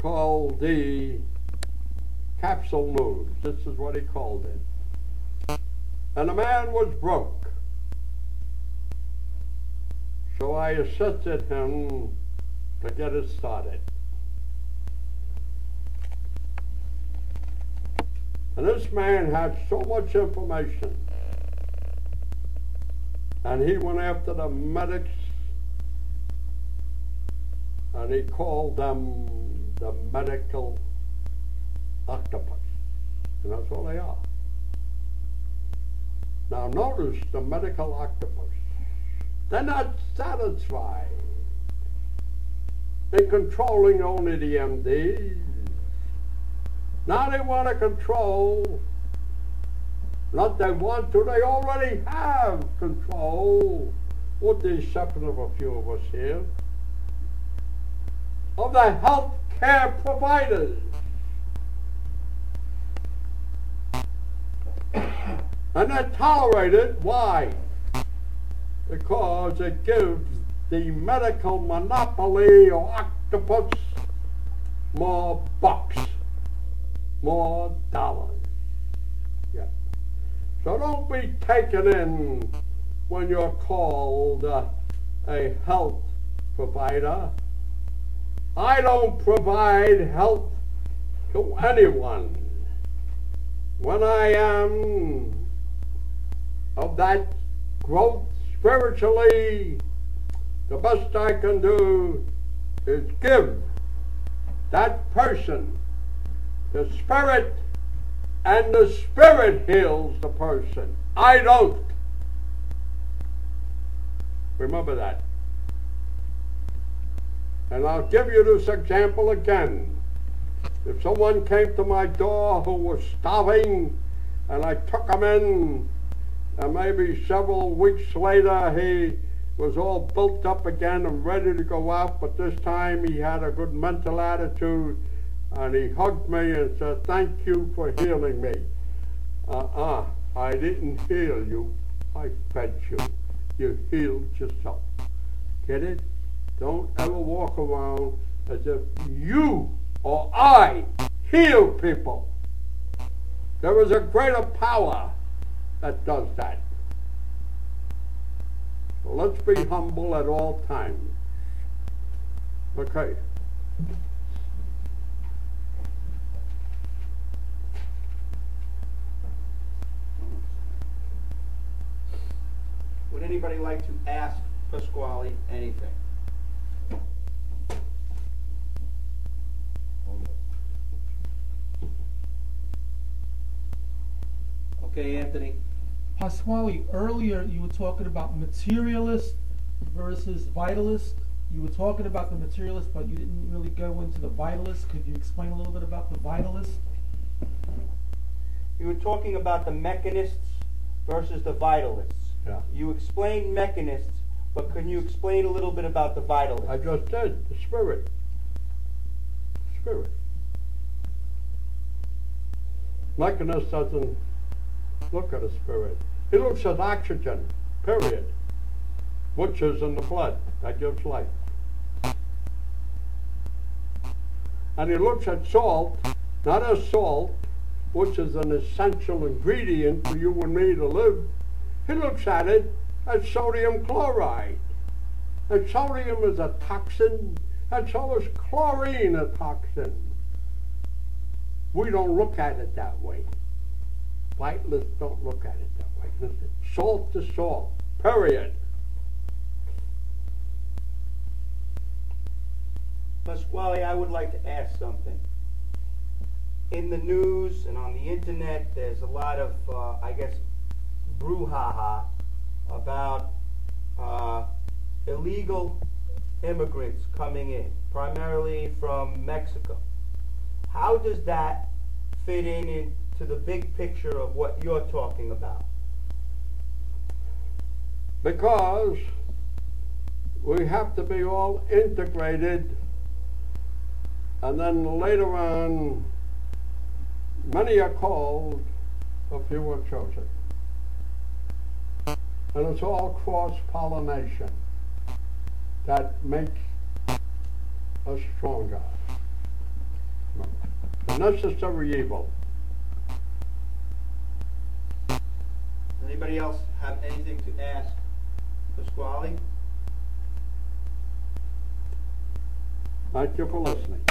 called the capsule news. This is what he called it. And the man was broke. So I assisted him to get it started. And this man had so much information. And he went after the medics, and he called them the medical octopus. And that's what they are. Now notice the medical octopus. They're not satisfied in controlling only the MDs. Now they want to control, not they want to, they already have control, with the exception of a few of us here, of the health care providers. And they're tolerated. Why? Because it gives the medical monopoly or octopus more bucks, more dollars. Yeah. So don't be taken in when you're called a health provider. I don't provide health to anyone. When I am of that growth spiritually, the best I can do is give that person the spirit, and the spirit heals the person. I don't. Remember that. And I'll give you this example again. If someone came to my door who was starving, and I took him in, and maybe several weeks later he was all built up again and ready to go out, but this time he had a good mental attitude, and he hugged me and said, "Thank you for healing me." I didn't heal you, I fed you. You healed yourself. Get it? Don't ever walk around as if you or I heal people. There is a greater power that does that. So let's be humble at all times. Okay. Would anybody like to ask Pasquale anything? Okay, Anthony. Pasquale, earlier you were talking about materialist versus vitalist. You were talking about the materialist, but you didn't really go into the vitalist. Could you explain a little bit about the vitalist? You were talking about the mechanists versus the vitalists. Yeah. You explained mechanists, but can you explain a little bit about the vitalists? I just did. The spirit. Spirit. Mechanist doesn't look at a spirit. He looks at oxygen, period, which is in the blood that gives life. And he looks at salt, not as salt, which is an essential ingredient for you and me to live. He looks at it as sodium chloride. And sodium is a toxin, and so is chlorine a toxin. We don't look at it that way. Vitalists don't look at it that way. Salt to salt, period. Pasquale, I would like to ask something. In the news and on the internet, there's a lot of, I guess, brouhaha about illegal immigrants coming in, primarily from Mexico. How does that fit into the big picture of what you're talking about? Because we have to be all integrated, and then later on, many are called, a few are chosen. And it's all cross-pollination that makes us stronger. necessary evil. Anybody else have anything to ask Pasquale? Thank you for listening.